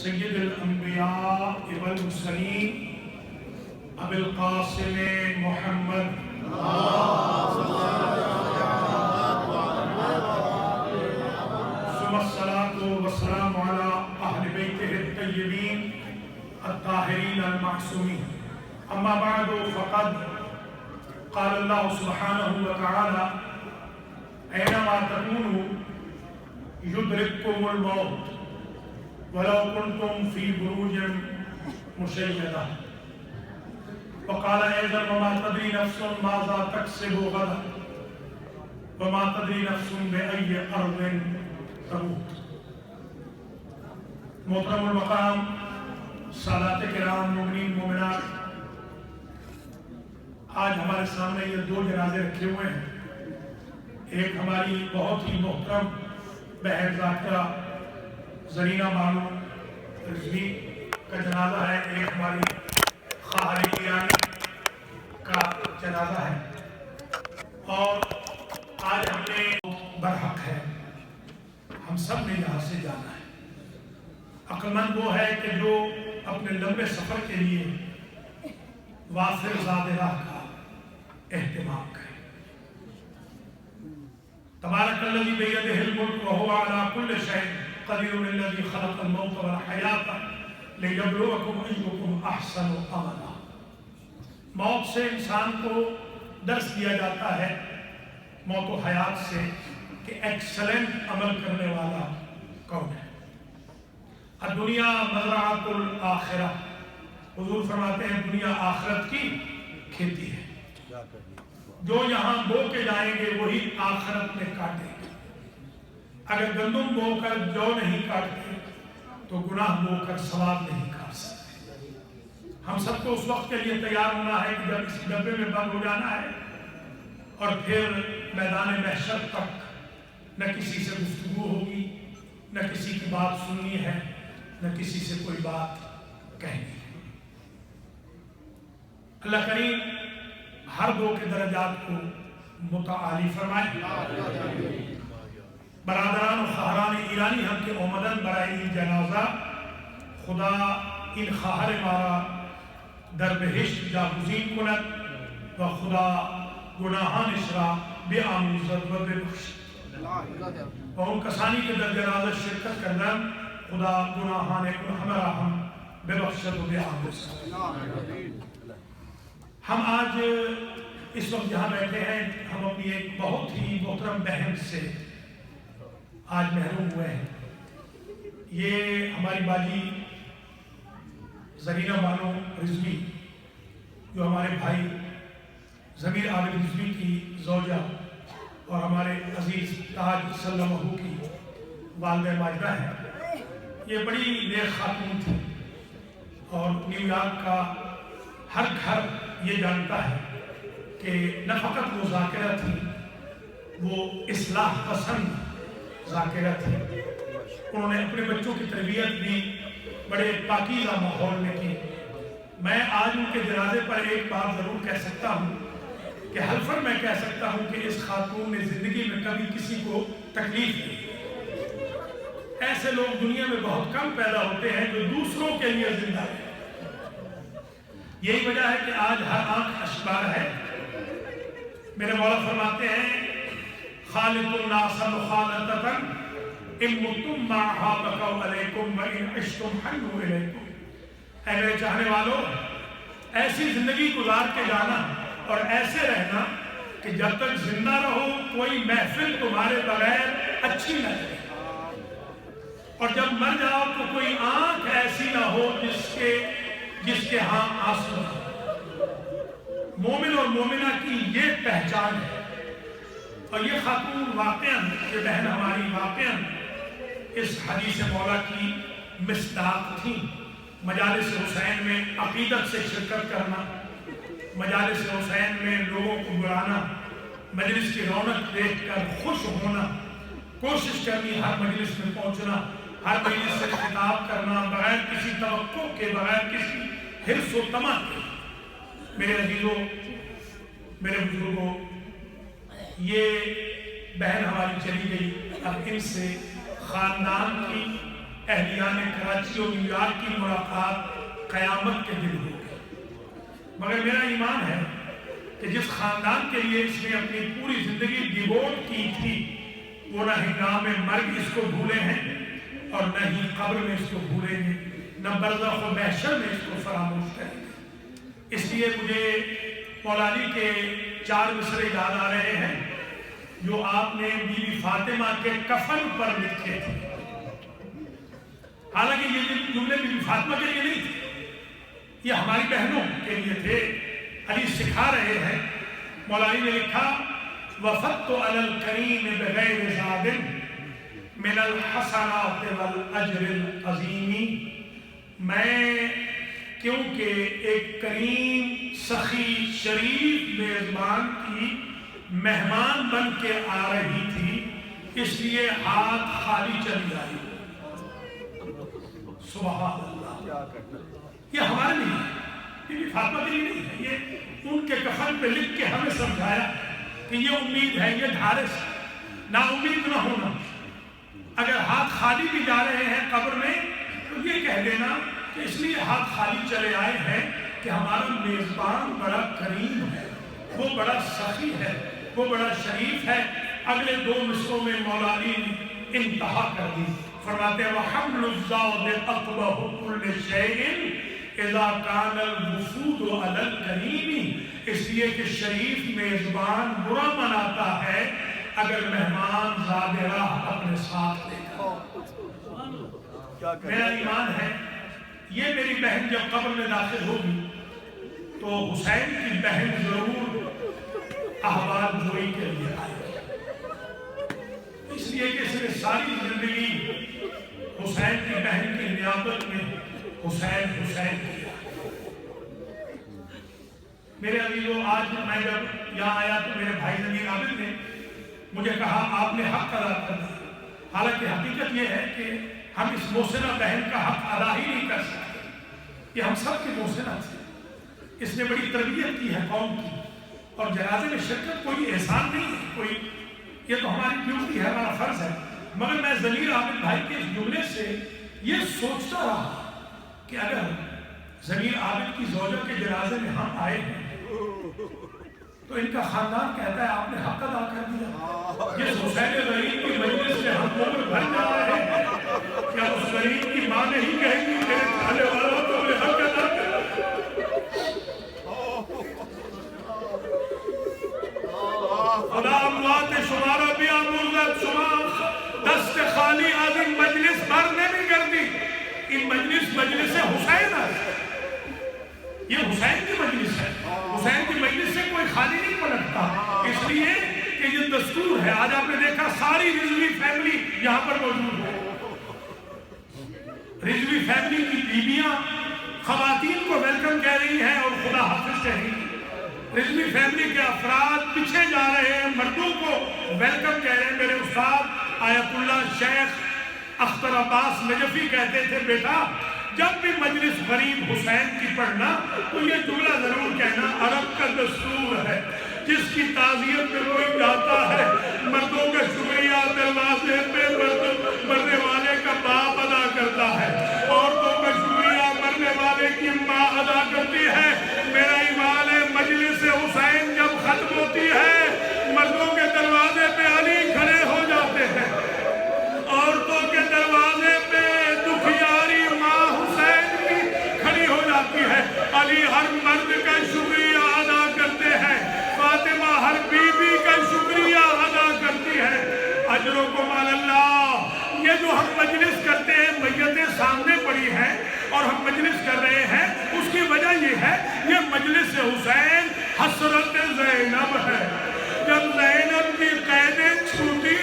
سید الانبیاء والمرسلین ابی القاسم محمد ثم الصلاة والسلام على اہل بیتہ الطیبین الطاہرین المعصومین اما بعد فقد قال اللہ سبحانہ وتعالی اینما تکونوا یدرککم الموت ولو كنتم في بروج مشيدة وقال أيضا وما تدري نفس ماذا تكسب غدا وما تدري نفس بأي أرض تموت. محترم المقام سادات کرام مومنین مومنات، آج ہمارے سامنے یہ دو جنازے رکھے ہوئے ہیں. ایک ہماری بہت ہی محترم بہن ذاکرہ زرینہ بانو رضوی کا جنازہ ہے، ایک ہماری خواہر ایرانی کا جنازہ ہے. اور آج ہم نے برحق ہے، ہم سب نے یہاں سے جانا ہے. عقل مند وہ ہے کہ جو اپنے لمبے سفر کے لیے وافر زاد راہ کا اہتمام کرے. تبارک الذی بیدہ الملک وہو علی کل شیء قدیر الذی خلق الموت والحیاۃ لیبلوکم ایکم احسن عملا. موت سے انسان کو درس دیا جاتا ہے، موت و حیات سے، کہ ایکسلنٹ عمل کرنے والا کون ہے. الدنیا مزرعۃ الآخرہ، حضور فرماتے ہیں دنیا آخرت کی کھیتی ہے. جو یہاں بو کے جائیں گے وہی آخرت میں کاٹیں گے. اگر گندم بو کر جو نہیں کاٹتے تو گناہ بو کر ثواب نہیں کاٹ سکتے. ہم سب کو اس وقت کے لیے تیار ہونا ہے کہ جب اس ڈبے میں بند ہو جانا ہے اور پھر میدان محشر تک نہ کسی سے گفتگو ہوگی، نہ کسی کی بات سننی ہے، نہ کسی سے کوئی بات کہنی ہے. اللہ کریم ہر دو کے درجات کو متعالی فرمائے. برادران و خواہران ایرانی ہم کے اومدن برائی جنازہ، خدا ان خواہر مارا در بہشت جاگزین کند و خدا گناہان اشرا بے آموزت و بے بخشت. و ان کسانی کے در جنازہ شرکت کردن خدا گناہان ہمارا ہم بے بخشت و بے آموزت. ہم آج اس وقت جہاں بیٹھے ہیں، ہم اپنی ایک بہت ہی محترم بہن سے آج محروم ہوئے ہیں. یہ ہماری باجی زرینہ بانو رضوی، جو ہمارے بھائی ضمیر عابد رضوی کی زوجہ اور ہمارے عزیز تاج سلمہ کی والدہ ماجدہ ہے. یہ بڑی نیک خاتون تھی اور نیو یارک کا ہر گھر یہ جانتا ہے کہ نہ فقط وہ ذاکرہ تھی، وہ اصلاح پسند ذاکرہ تھی. انہوں نے اپنے بچوں کی تربیت بھی بڑے پاکیزہ ماحول میں کی. میں آج ان کے جنازے پر ایک بات ضرور کہہ سکتا ہوں کہ حلفاً میں کہہ سکتا ہوں کہ اس خاتون نے زندگی میں کبھی کسی کو تکلیف نہیں. ایسے لوگ دنیا میں بہت کم پیدا ہوتے ہیں جو دوسروں کے لیے زندہ ہیں. یہی وجہ ہے کہ آج ہر آنکھ اشبار ہے. میرے مولا فرماتے ہیں خالق الناس مخالطتا ان متم معها بقوا علیکم و ان عشتم حنوا الیکم. اے میرے چاہنے والوں، ایسی زندگی گزار کے جانا اور ایسے رہنا کہ جب تک زندہ رہو کوئی محفل تمہارے بغیر اچھی نہ لگے، اور جب مر جاؤ تو کوئی آنکھ ایسی نہ ہو جس کے ہاں آنسو ہو. مومن اور مومنہ کی یہ پہچان ہے. اور یہ خاتون واقعاً، یہ بہن ہماری واقعاً اس حدیث مولا کی مصداق تھی. مجالس حسین میں عقیدت سے شرکت کرنا، مجالس حسین میں لوگوں کو بلانا، مجلس کی رونق دیکھ کر خوش ہونا، کوشش کرنی ہر مجلس میں پہنچنا، ہر مجلس سے خطاب کرنا بغیر کسی توقع کے، بغیر کسی حرص و طمع کے. میرے عزیزوں، میرے بزرگوں، یہ بہن ہماری چلی گئی. اب ان سے خاندان کی اہلیان کراچی اور نیو یارک کی ملاقات قیامت کے دن ہوگی، مگر میرا ایمان ہے کہ جس خاندان کے لیے اس نے اپنی پوری زندگی ڈیووٹ کی تھی وہ نہ ہنگام مرگ اس کو بھولے ہیں اور نہ ہی قبر میں اس کو بھولیں گے، نہ برزخ و محشر میں اس کو فراموش کریں گے۔ اس لیے مجھے مولا علی کے 4 مصرے یاد آ رہے ہیں جو آپ نے بی بی فاطمہ کے کفن پر لکھے تھے۔ حالانکہ یہ جملے بی بی فاطمہ کے لیے نہیں تھے، یہ ہماری بہنوں کے لیے تھے۔ علی سکھا رہے ہیں، مولا علی نے لکھا وفدت علی الکریم بغیر زاد من الحسنات والاجر العظیم، میں کیونکہ ایک کریم سخی شریف میزبان کی مہمان بن کے آ رہی تھی اس لیے ہاتھ خالی چلی آئی۔ سبحان اللہ، یہ ہمارے لیے بی بی فاطمہ کے لیے نہیں ہے، یہ ان کے کفن پہ لکھ کے ہمیں سمجھایا کہ یہ امید ہے، یہ ڈھارس ہے، نا امید نہ ہونا۔ اگر ہاتھ خالی بھی جا رہے ہیں قبر میں تو یہ کہہ دینا کہ اس لیے ہاتھ خالی چلے آئے ہیں کہ ہمارا میزبان بڑا کریم ہے، وہ بڑا سخی ہے، وہ بڑا شریف ہے۔ اگلے 2 مصروں میں مولا علی نے انتہا کر دی، فرماتے ہیں وَحَمْلُ الزَّوْجِ أَطْبَهُ كُلِّ شَيْءٍ إِذَا كَانَ الْوُفُودُ عَلَى الْكَرِيمِ، اس لیے کہ شریف میزبان برا مناتا ہے اگر مہمان زاد راہ اپنے ساتھ لے کر۔ میرا ایمان ہے یہ میری بہن جب قبر میں داخل ہوگی تو حسین کی بہن ضرور احوال جوئی کے لیے آئے گی، اس لیے کہ اس نے ساری زندگی حسین کی بہن کی نیابت میں حسین حسین کیا۔ میرے عزیزو، آج میں جب یہاں آیا تو میرے بھائی ضمیر عابد نے مجھے کہا آپ نے حق ادا کر دیا۔ حالانکہ حقیقت یہ ہے کہ ہم اس محسنہ بہن کا حق ادا ہی نہیں کر سکتے، یہ ہم سب کی محسنہ تھی، اس نے بڑی تربیت کی ہے قوم کی، اور جنازے میں شرکت کوئی احسان نہیں ہے، کوئی یہ تو ہماری ڈیوٹی ہے، ہمارا فرض ہے۔ مگر میں ضمیر عابد بھائی کے اس جملے سے یہ سوچتا رہا کہ اگر ضمیر عابد کی زوجہ کے جنازے میں ہم آئے ہیں تو ان کا خاندان کہتا ہے آپ نے حق ادا کر دیا، جس حسین غریب کی مجلس سے ہم عمر بھر جا رہے ہیں، کیا اس غریب کی ماں نہیں کہیں گی میرے کھانے والا تو نے حق ادا کر خدا اموات شمارہ بھی آموزت شما دست خالی آدم مجلس بھر نے بھی کر دی۔ ان مجلس حسین ہے، یہ حسین کی مجلس ہے، حسین کی مجلس سے کوئی خالی نہیں پلٹتا، اس لیے کہ یہ دستور ہے۔ آج آپ نے دیکھا ساری رضوی فیملی یہاں پر موجود ہے، رضوی فیملی کی بیویاں خواتین کو ویلکم کہہ رہی ہیں اور خدا حافظ کہہ رہی ہیں، رضوی فیملی کے افراد پیچھے جا رہے ہیں، مردوں کو ویلکم کہہ رہے ہیں۔ میرے استاد آیت اللہ شیخ اختر عباس نجفی کہتے تھے بیٹا جب بھی مجلس غریب حسین کی پڑھنا تو یہ جملہ ضرور کہنا عرب کا دستور ہے، جس کی تعزیت میں کوئی جاتا ہے مردوں کا شکریہ دروازے پہ مرنے والے کا باپ ادا کرتا ہے، عورتوں کا شکریہ مرنے والے کی ماں ادا کرتی ہے۔ میرا ایمان ہے مجلس حسین جب ختم ہوتی ہے مردوں کے دروازے پہ علی کھڑے ہو جاتے ہیں، عورتوں کے دروازے پہ دکھیاری ماں حسین کی کھڑی ہو جاتی ہے، علی ہر مرد کا شکریہ ادا کرتے ہیں، فاطمہ ہر بی بی کا شکریہ ادا کرتی ہے۔ اجرکم علی اللہ، یہ جو ہم مجلس کرتے ہیں میتیں سامنے پڑی ہیں اور ہم مجلس کر رہے ہیں، اس کی وجہ یہ ہے یہ مجلس حسین حسرت زینب ہے۔ جب زینب کی قیدیں چھوٹی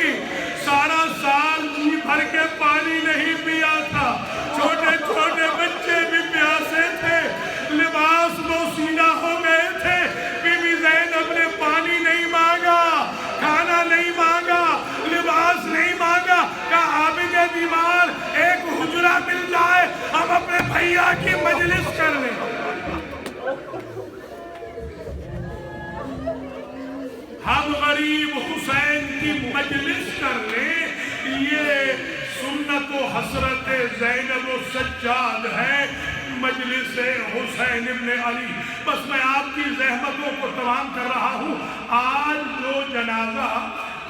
سارا سال جی بھر کے پانی نہیں پیا تھا، چھوٹے چھوٹے بچے بھی پیاسے تھے، لباس بوسیدہ ہو گئے تھے، بی بی زینب نے پانی نہیں مانگا، کھانا نہیں مانگا، لباس نہیں مانگا، کہا عابد بیمار ایک حجرہ مل جائے ہم اپنے بھیا کی مجلس کر لیں۔ ہم غریب حسین کی مجلس کر لیں، یہ سننا محنت و حسرت زینب و سجاد ہے مجلس حسین ابن علی. بس میں آپ کی زحمتوں کو تمام کر رہا ہوں. آج جو جنازہ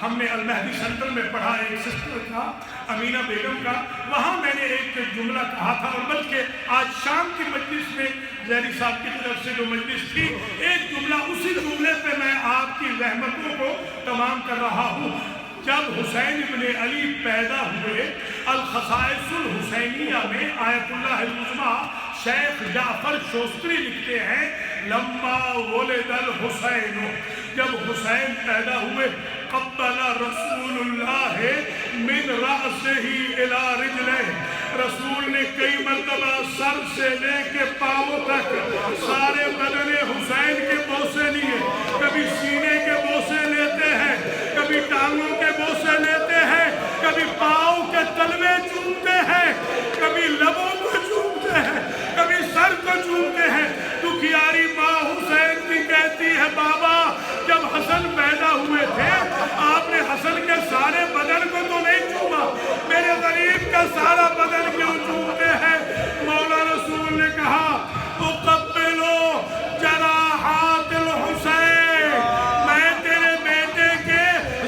ہم نے المہدی سینٹر میں پڑھا ایک سسٹر کا امینہ بیگم کا, وہاں میں نے ایک جملہ کہا تھا, اور بلکہ آج شام کی مجلس میں زہری صاحب کی طرف سے جو مجلس تھی, ایک جملہ اسی جملے پہ میں آپ کی زحمتوں کو تمام کر رہا ہوں. جب حسین ابن علی پیدا ہوئے, الخصائص الحسینیہ میں آیت اللہ العظمیٰ شیخ جعفر شوستری لکھتے ہیں, لما ولد الحسین, جب حسین پیدا ہوئے, قبل رسول اللہ من رأسہ الى رجلہ, رسول نے کئی مرتبہ سر سے لے کے پاؤں تک سارے بدن حسین کے بوسے لیے. کبھی سینے کے بوسے لیتے ہیں, کبھی ٹانگوں کے بوسے لیتے ہیں, کبھی پاؤں کے تلوے چومتے ہیں, کبھی لبوں کو چومتے ہیں, کبھی سر کو چومتے ہیں. دکھیاری ماں حسین کی کہتی ہے, بابا جب حسن پیدا ہوئے تھے آپ نے حسن کے سارے بدن کو تو نہیں چوما, میرے غریب کا سارا بدن کیوں چومتے ہیں؟ مولا رسول نے کہا, اقبلو جراحات الحسین, میں تیرے بیٹے کے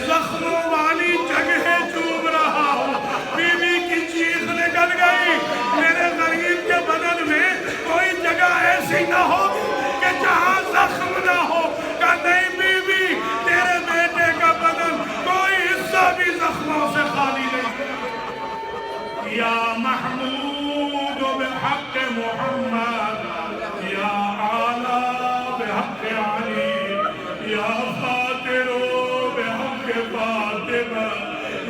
زخموں والی جگہیں چوم رہا ہوں. بی بی کی چیخ نکل گئی, میرے غریب کے بدن میں کوئی جگہ ایسی نہ ہوگی کہ جہاں زخم نہ ہو. کہ نہیں بی بی, تیرے بیٹے کا بدن کوئی حصہ بھی زخموں سے خالی نہیں. یا محمود بحق محمد, یا اعلیٰ بحق علی, یا فاتر بحق فاطمہ,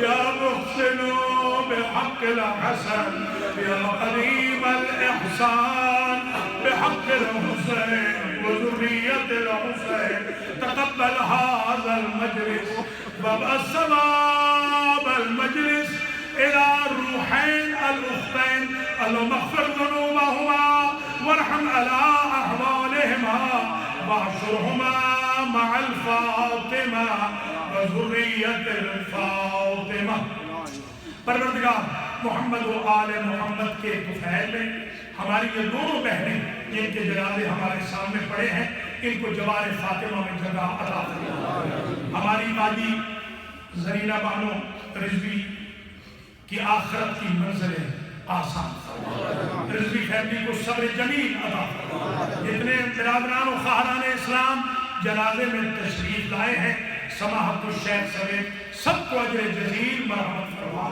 یا محسن بحق الحسن, یا قدیم الاحسان بحق الحسین وذریت الحسین. تقبل هذا المجلس وابعث ثواب المجلس إلى الروحين الأختين, اللهم اغفر ذنوبهما وارحم على أحوالهما واحشرهما مع الفاطمة وذرية الفاطمة. پروردگار محمد و آل محمد کے طفیل میں ہماری یہ دونوں بہنیں جن کے جنازے ہمارے سامنے پڑے ہیں, ان کو جوار فاطمہ میں جگہ عطا فرما. ہماری مادی زرینہ بانو رضوی کی آخرت کی منزلیں آسان فرما. رضوی فیملی کو صبر جمیل عطا فرما. جتنے برادران و خواہران اسلام جنازے میں تشریف لائے ہیں, سماحت الشیخ سمیت سب کو اجر جزیل مرحمت فرما.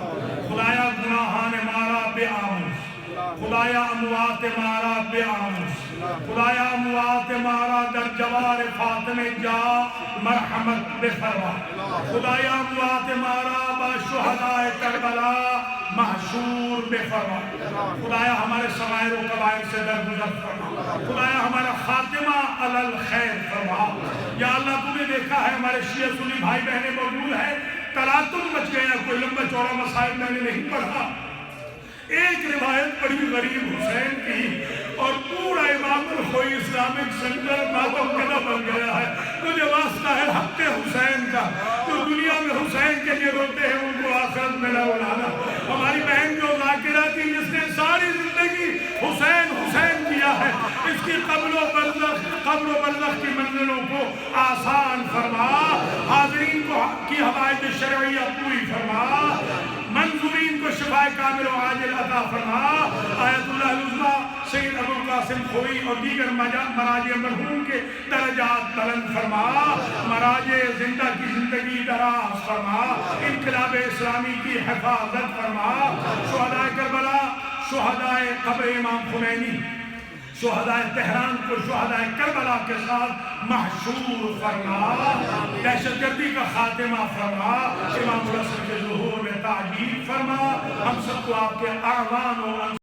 خدایا گناہان مارا بے آموز, خدایا اموات مارا بے آموز, خدایا اموات مارا در جوار فاطمہ جا مرحمت بے فرما. خدایا اموات مارا با شہداء کربلا محشور بے فرما. خدایا ہمارے صغائر و کبائر سے درگزر فرما. خدایا ہمارا خاتمہ علی الخیر فرما. یا اللہ تو نے دیکھا ہے ہمارے شیعہ سنی بھائی بہنیں موجود ہیں, تلاتم مچ گیا, کوئی لمبا چوڑا مسائل میں نے نہیں پڑھا. ایک روایت پڑھی غریب حسین کی, اور پورا امام الخوئی اسلامک سینٹر ماتم کدہ بن گیا ہے. تجھے واسطہ ہے حق حسین کا, جو دنیا میں حسین کے لیے روتے ہیں ان کو آخرت میں نہ اڑانا. ہماری بہن جو ذاکرہ تھی جس نے ساری زندگی حسین حسین کیا ہے, اس کی قبر و برزخ کی منزلوں کو آسان فرما. حاضرین کو کی حوائج شرعیہ پوری فرما. منظورین کو شفاء کامل و عاجل عطا فرما. آیت اللہ العظمیٰ سید ابو القاسم خوئی اور دیگر مراجع مرحوم کے درجات بلند فرما. مراجع زندہ کی زندگی دراز فرما. انقلاب اسلامی کی حفاظت فرما. شہداء کربلا, شہداء قبر امام خمینی, شہداء تہران کو شہداء کربلا کے ساتھ محشور فرما. دہشت گردی کا خاتمہ فرما. امام الحسن کے ظہور میں تعجیل فرما. ہم سب کو آپ کے اعوان و